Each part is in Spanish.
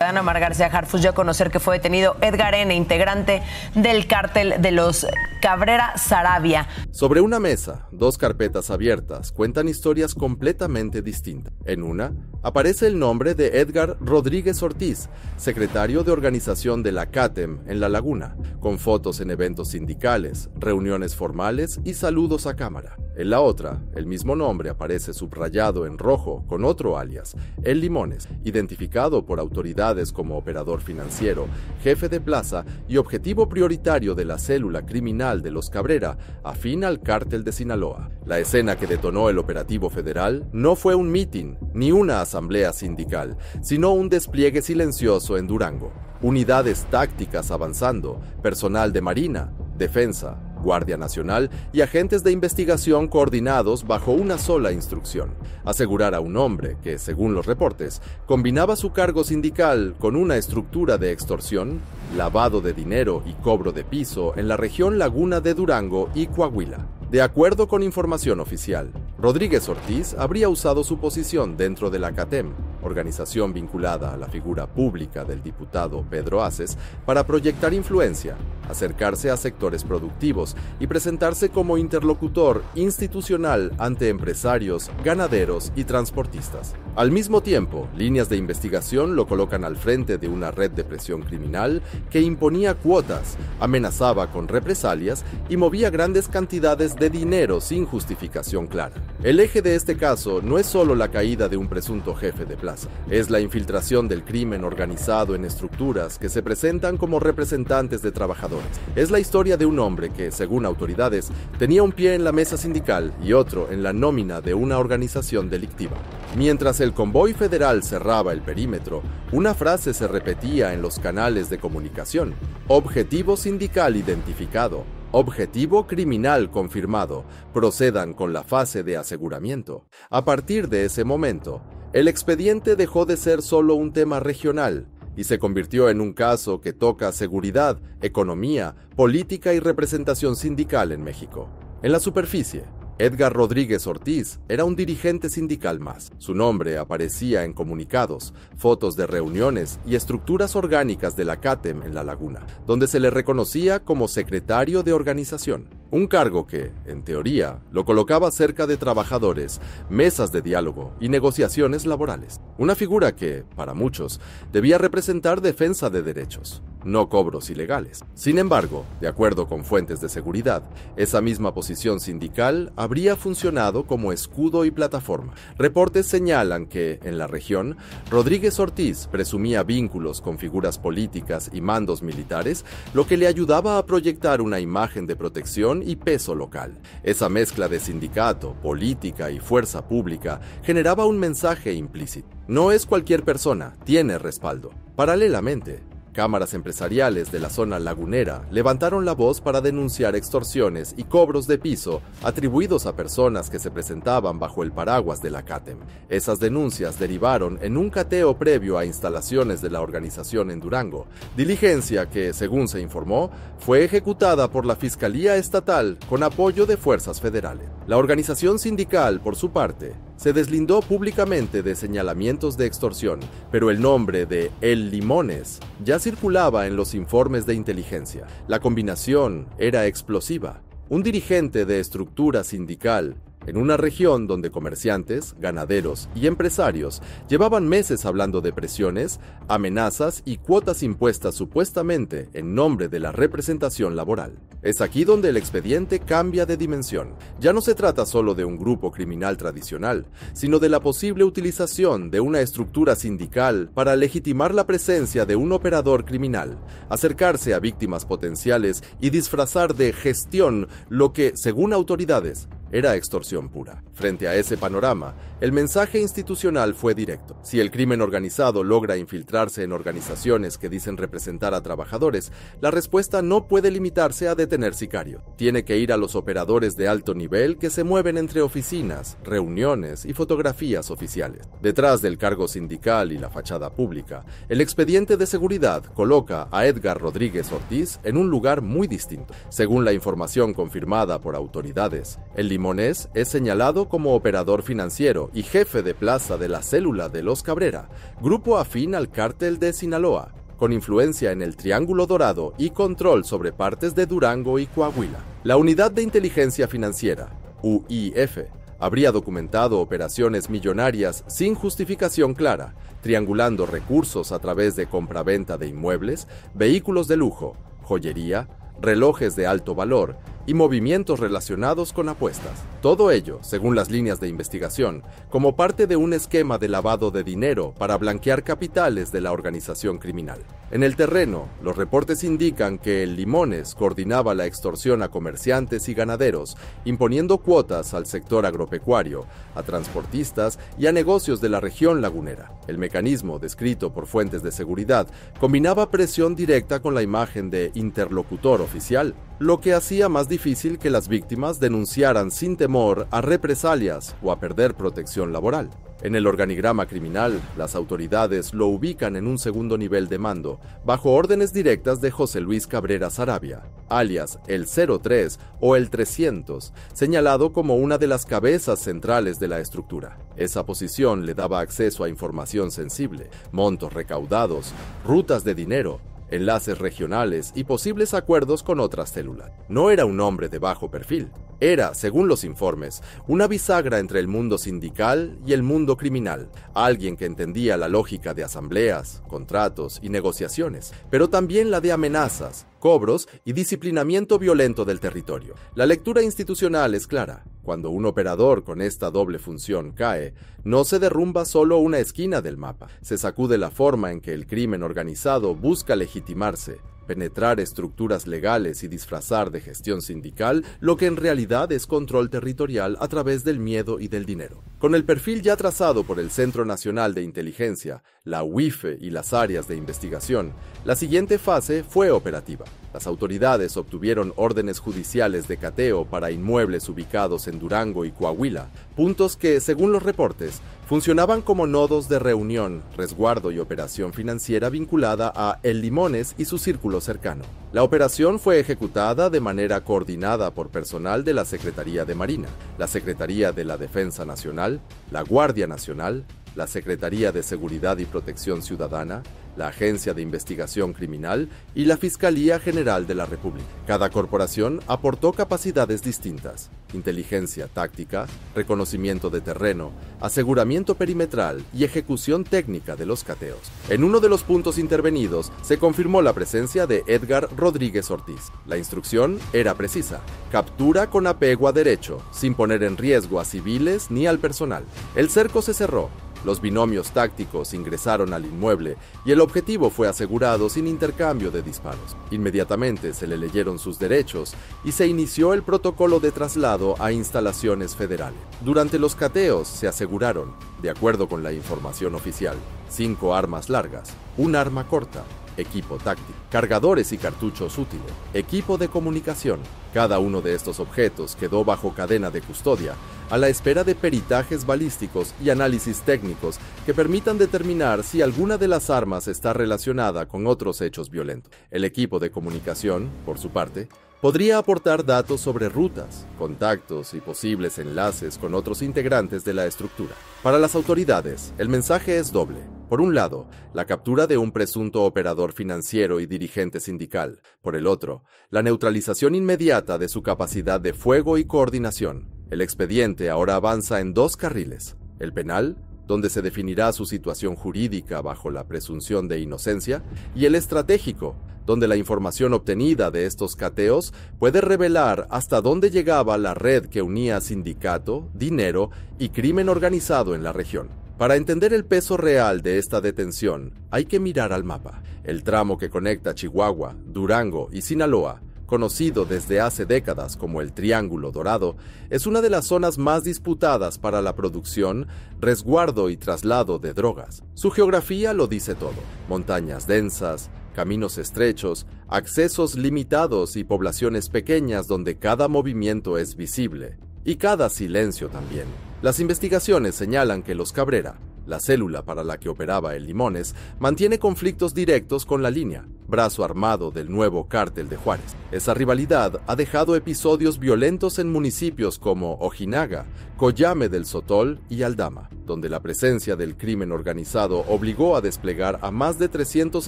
cadena Mar García Harfuch dio a conocer que fue detenido Edgar N., integrante del cártel de los Cabrera Saravia. Sobre una mesa, dos carpetas abiertas cuentan historias completamente distintas. En una, aparece el nombre de Edgar Rodríguez Ortiz, secretario de organización de la CATEM en La Laguna, con fotos en eventos sindicales, reuniones formales y saludos a cámara. En la otra, el mismo nombre aparece subrayado en rojo con otro alias, El Limones, identificado por autoridades como operador financiero, jefe de plaza y objetivo prioritario de la célula criminal de los Cabrera, afín al cártel de Sinaloa. La escena que detonó el operativo federal no fue un mitin ni una asamblea sindical, sino un despliegue silencioso en Durango. Unidades tácticas avanzando, personal de Marina, Defensa, Guardia Nacional y agentes de investigación coordinados bajo una sola instrucción: asegurar a un hombre que, según los reportes, combinaba su cargo sindical con una estructura de extorsión, lavado de dinero y cobro de piso en la región Laguna de Durango y Coahuila. De acuerdo con información oficial, Rodríguez Ortiz habría usado su posición dentro de la CATEM, organización vinculada a la figura pública del diputado Pedro Aces, para proyectar influencia, acercarse a sectores productivos y presentarse como interlocutor institucional ante empresarios, ganaderos y transportistas. Al mismo tiempo, líneas de investigación lo colocan al frente de una red de presión criminal que imponía cuotas, amenazaba con represalias y movía grandes cantidades de dinero sin justificación clara. El eje de este caso no es solo la caída de un presunto jefe de plaza, es la infiltración del crimen organizado en estructuras que se presentan como representantes de trabajadores. Es la historia de un hombre que, según autoridades, tenía un pie en la mesa sindical y otro en la nómina de una organización delictiva. Mientras el convoy federal cerraba el perímetro, una frase se repetía en los canales de comunicación: objetivo sindical identificado, objetivo criminal confirmado, procedan con la fase de aseguramiento. A partir de ese momento, el expediente dejó de ser solo un tema regional y se convirtió en un caso que toca seguridad, economía, política y representación sindical en México. En la superficie, Edgar Rodríguez Ortiz era un dirigente sindical más. Su nombre aparecía en comunicados, fotos de reuniones y estructuras orgánicas de la CATEM en La Laguna, donde se le reconocía como secretario de organización. Un cargo que, en teoría, lo colocaba cerca de trabajadores, mesas de diálogo y negociaciones laborales. Una figura que, para muchos, debía representar defensa de derechos, no cobros ilegales. Sin embargo, de acuerdo con fuentes de seguridad, esa misma posición sindical habría funcionado como escudo y plataforma. Reportes señalan que, en la región, Rodríguez Ortiz presumía vínculos con figuras políticas y mandos militares, lo que le ayudaba a proyectar una imagen de protección y peso local. Esa mezcla de sindicato, política y fuerza pública generaba un mensaje implícito: no es cualquier persona, tiene respaldo. Paralelamente, cámaras empresariales de la zona lagunera levantaron la voz para denunciar extorsiones y cobros de piso atribuidos a personas que se presentaban bajo el paraguas de la CATEM. Esas denuncias derivaron en un cateo previo a instalaciones de la organización en Durango, diligencia que, según se informó, fue ejecutada por la Fiscalía Estatal con apoyo de fuerzas federales. La organización sindical, por su parte, se deslindó públicamente de señalamientos de extorsión, pero el nombre de El Limones ya circulaba en los informes de inteligencia. La combinación era explosiva. Un dirigente de estructura sindical en una región donde comerciantes, ganaderos y empresarios llevaban meses hablando de presiones, amenazas y cuotas impuestas supuestamente en nombre de la representación laboral. Es aquí donde el expediente cambia de dimensión. Ya no se trata solo de un grupo criminal tradicional, sino de la posible utilización de una estructura sindical para legitimar la presencia de un operador criminal, acercarse a víctimas potenciales y disfrazar de gestión lo que, según autoridades, era extorsión pura. Frente a ese panorama, el mensaje institucional fue directo. Si el crimen organizado logra infiltrarse en organizaciones que dicen representar a trabajadores, la respuesta no puede limitarse a detener sicarios. Tiene que ir a los operadores de alto nivel que se mueven entre oficinas, reuniones y fotografías oficiales. Detrás del cargo sindical y la fachada pública, el expediente de seguridad coloca a Edgar Rodríguez Ortiz en un lugar muy distinto. Según la información confirmada por autoridades, el Limones Limones es señalado como operador financiero y jefe de plaza de la célula de los Cabrera, grupo afín al cártel de Sinaloa, con influencia en el Triángulo Dorado y control sobre partes de Durango y Coahuila. La Unidad de Inteligencia Financiera, UIF, habría documentado operaciones millonarias sin justificación clara, triangulando recursos a través de compraventa de inmuebles, vehículos de lujo, joyería, relojes de alto valor y movimientos relacionados con apuestas. Todo ello, según las líneas de investigación, como parte de un esquema de lavado de dinero para blanquear capitales de la organización criminal. En el terreno, los reportes indican que el Limones coordinaba la extorsión a comerciantes y ganaderos, imponiendo cuotas al sector agropecuario, a transportistas y a negocios de la región lagunera. El mecanismo, descrito por fuentes de seguridad, combinaba presión directa con la imagen de interlocutor oficial, lo que hacía más difícil que las víctimas denunciaran sin temor a represalias o a perder protección laboral. En el organigrama criminal, las autoridades lo ubican en un segundo nivel de mando, bajo órdenes directas de José Luis Cabrera Saravia, alias el 03 o el 300, señalado como una de las cabezas centrales de la estructura. Esa posición le daba acceso a información sensible, montos recaudados, rutas de dinero, enlaces regionales y posibles acuerdos con otras células. No era un hombre de bajo perfil. Era, según los informes, una bisagra entre el mundo sindical y el mundo criminal, alguien que entendía la lógica de asambleas, contratos y negociaciones, pero también la de amenazas, cobros y disciplinamiento violento del territorio. La lectura institucional es clara. Cuando un operador con esta doble función cae, no se derrumba solo una esquina del mapa, se sacude la forma en que el crimen organizado busca legitimarse, penetrar estructuras legales y disfrazar de gestión sindical lo que en realidad es control territorial a través del miedo y del dinero. Con el perfil ya trazado por el Centro Nacional de Inteligencia, la UIF y las áreas de investigación, la siguiente fase fue operativa. Las autoridades obtuvieron órdenes judiciales de cateo para inmuebles ubicados en Durango y Coahuila, puntos que, según los reportes, funcionaban como nodos de reunión, resguardo y operación financiera vinculada a El Limones y su círculo cercano. La operación fue ejecutada de manera coordinada por personal de la Secretaría de Marina, la Secretaría de la Defensa Nacional, la Guardia Nacional, la Secretaría de Seguridad y Protección Ciudadana, la Agencia de Investigación Criminal y la Fiscalía General de la República. Cada corporación aportó capacidades distintas: inteligencia táctica, reconocimiento de terreno, aseguramiento perimetral y ejecución técnica de los cateos. En uno de los puntos intervenidos se confirmó la presencia de Edgar Rodríguez Ortiz. La instrucción era precisa: captura con apego a derecho, sin poner en riesgo a civiles ni al personal. El cerco se cerró. Los binomios tácticos ingresaron al inmueble y el objetivo fue asegurado sin intercambio de disparos. Inmediatamente se le leyeron sus derechos y se inició el protocolo de traslado a instalaciones federales. Durante los cateos se aseguraron, de acuerdo con la información oficial, 5 armas largas, un arma corta, equipo táctico, cargadores y cartuchos útiles, equipo de comunicación. Cada uno de estos objetos quedó bajo cadena de custodia, a la espera de peritajes balísticos y análisis técnicos que permitan determinar si alguna de las armas está relacionada con otros hechos violentos. El equipo de comunicación, por su parte, podría aportar datos sobre rutas, contactos y posibles enlaces con otros integrantes de la estructura. Para las autoridades, el mensaje es doble. Por un lado, la captura de un presunto operador financiero y dirigente sindical. Por el otro, la neutralización inmediata de su capacidad de fuego y coordinación. El expediente ahora avanza en 2 carriles: el penal, donde se definirá su situación jurídica bajo la presunción de inocencia, y el estratégico, donde la información obtenida de estos cateos puede revelar hasta dónde llegaba la red que unía sindicato, dinero y crimen organizado en la región. Para entender el peso real de esta detención, hay que mirar al mapa. El tramo que conecta Chihuahua, Durango y Sinaloa, conocido desde hace décadas como el Triángulo Dorado, es una de las zonas más disputadas para la producción, resguardo y traslado de drogas. Su geografía lo dice todo: montañas densas, caminos estrechos, accesos limitados y poblaciones pequeñas donde cada movimiento es visible, y cada silencio también. Las investigaciones señalan que los Cabrera, la célula para la que operaba el Limones, mantiene conflictos directos con la línea. brazo armado del nuevo cártel de Juárez. Esa rivalidad ha dejado episodios violentos en municipios como Ojinaga, Coyame del Sotol y Aldama, donde la presencia del crimen organizado obligó a desplegar a más de 300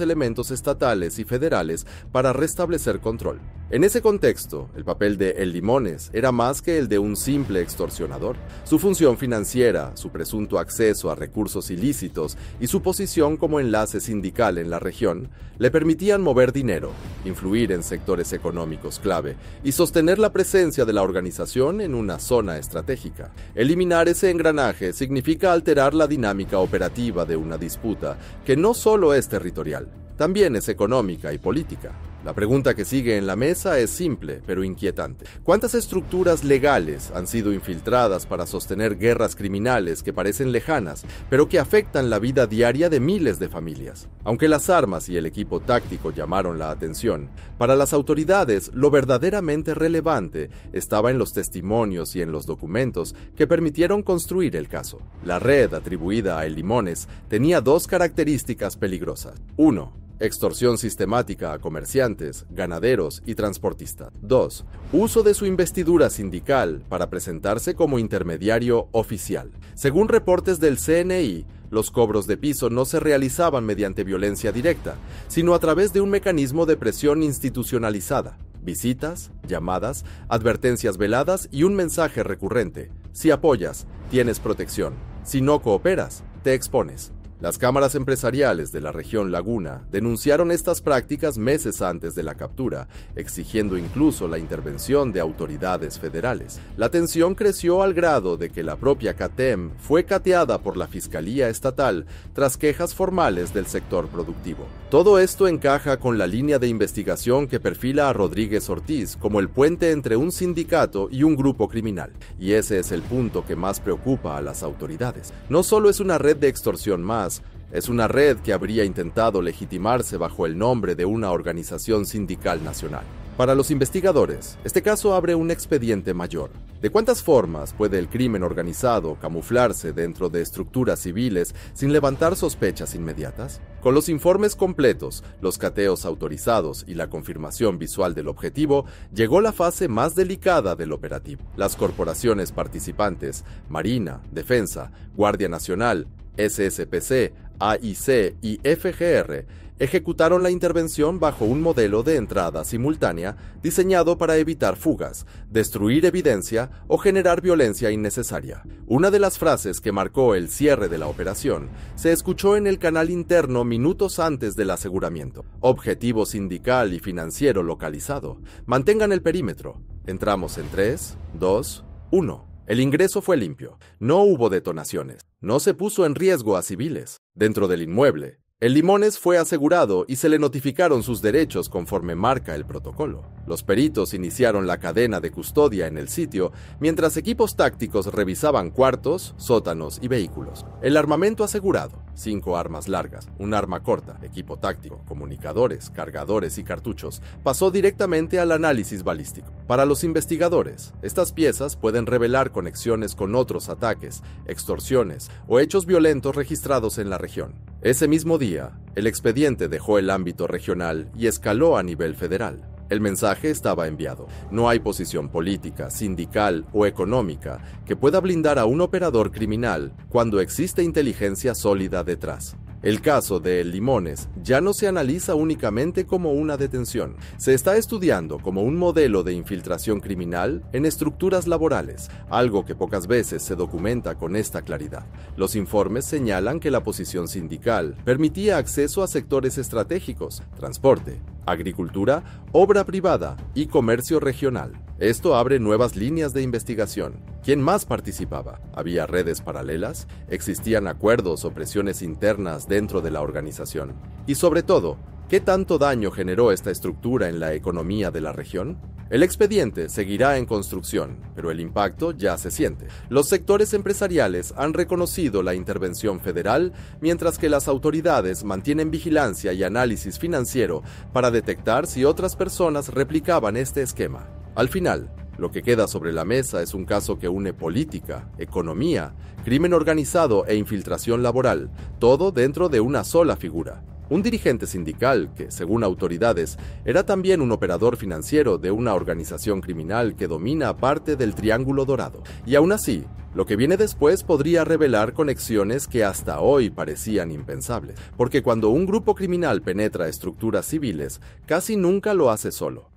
elementos estatales y federales para restablecer control. En ese contexto, el papel de El Limones era más que el de un simple extorsionador. Su función financiera, su presunto acceso a recursos ilícitos y su posición como enlace sindical en la región le permitían mover dinero, influir en sectores económicos clave y sostener la presencia de la organización en una zona estratégica. Eliminar ese engranaje significa alterar la dinámica operativa de una disputa que no solo es territorial, también es económica y política. La pregunta que sigue en la mesa es simple, pero inquietante. ¿Cuántas estructuras legales han sido infiltradas para sostener guerras criminales que parecen lejanas, pero que afectan la vida diaria de miles de familias? Aunque las armas y el equipo táctico llamaron la atención, para las autoridades lo verdaderamente relevante estaba en los testimonios y en los documentos que permitieron construir el caso. La red atribuida a El Limones tenía dos características peligrosas. 1. Extorsión sistemática a comerciantes, ganaderos y transportistas. 2. Uso de su investidura sindical para presentarse como intermediario oficial. Según reportes del CNI, los cobros de piso no se realizaban mediante violencia directa, sino a través de un mecanismo de presión institucionalizada. Visitas, llamadas, advertencias veladas y un mensaje recurrente. Si apoyas, tienes protección. Si no cooperas, te expones. Las cámaras empresariales de la región Laguna denunciaron estas prácticas meses antes de la captura, exigiendo incluso la intervención de autoridades federales. La tensión creció al grado de que la propia CATEM fue cateada por la Fiscalía Estatal tras quejas formales del sector productivo. Todo esto encaja con la línea de investigación que perfila a Rodríguez Ortiz como el puente entre un sindicato y un grupo criminal. Y ese es el punto que más preocupa a las autoridades. No solo es una red de extorsión más, es una red que habría intentado legitimarse bajo el nombre de una organización sindical nacional. Para los investigadores, este caso abre un expediente mayor. ¿De cuántas formas puede el crimen organizado camuflarse dentro de estructuras civiles sin levantar sospechas inmediatas? Con los informes completos, los cateos autorizados y la confirmación visual del objetivo, llegó la fase más delicada del operativo. Las corporaciones participantes, Marina, Defensa, Guardia Nacional, SSPC, AIC y FGR, ejecutaron la intervención bajo un modelo de entrada simultánea diseñado para evitar fugas, destruir evidencia o generar violencia innecesaria. Una de las frases que marcó el cierre de la operación se escuchó en el canal interno minutos antes del aseguramiento. Objetivo sindical y financiero localizado. Mantengan el perímetro. Entramos en 3, 2, 1. El ingreso fue limpio. No hubo detonaciones. No se puso en riesgo a civiles. Dentro del inmueble, El Limones fue asegurado y se le notificaron sus derechos conforme marca el protocolo. Los peritos iniciaron la cadena de custodia en el sitio, mientras equipos tácticos revisaban cuartos, sótanos y vehículos. El armamento asegurado: 5 armas largas, un arma corta, equipo táctico, comunicadores, cargadores y cartuchos, pasó directamente al análisis balístico. Para los investigadores, estas piezas pueden revelar conexiones con otros ataques, extorsiones o hechos violentos registrados en la región. Ese mismo día, el expediente dejó el ámbito regional y escaló a nivel federal. El mensaje estaba enviado. No hay posición política, sindical o económica que pueda blindar a un operador criminal cuando existe inteligencia sólida detrás. El caso de El Limones ya no se analiza únicamente como una detención. Se está estudiando como un modelo de infiltración criminal en estructuras laborales, algo que pocas veces se documenta con esta claridad. Los informes señalan que la posición sindical permitía acceso a sectores estratégicos, transporte, agricultura, obra privada y comercio regional. Esto abre nuevas líneas de investigación. ¿Quién más participaba? ¿Había redes paralelas? ¿Existían acuerdos o presiones internas dentro de la organización? Y sobre todo, ¿qué tanto daño generó esta estructura en la economía de la región? El expediente seguirá en construcción, pero el impacto ya se siente. Los sectores empresariales han reconocido la intervención federal, mientras que las autoridades mantienen vigilancia y análisis financiero para detectar si otras personas replicaban este esquema. Al final, lo que queda sobre la mesa es un caso que une política, economía, crimen organizado e infiltración laboral, todo dentro de una sola figura: un dirigente sindical que, según autoridades, era también un operador financiero de una organización criminal que domina parte del Triángulo Dorado. Y aún así, lo que viene después podría revelar conexiones que hasta hoy parecían impensables, porque cuando un grupo criminal penetra estructuras civiles, casi nunca lo hace solo.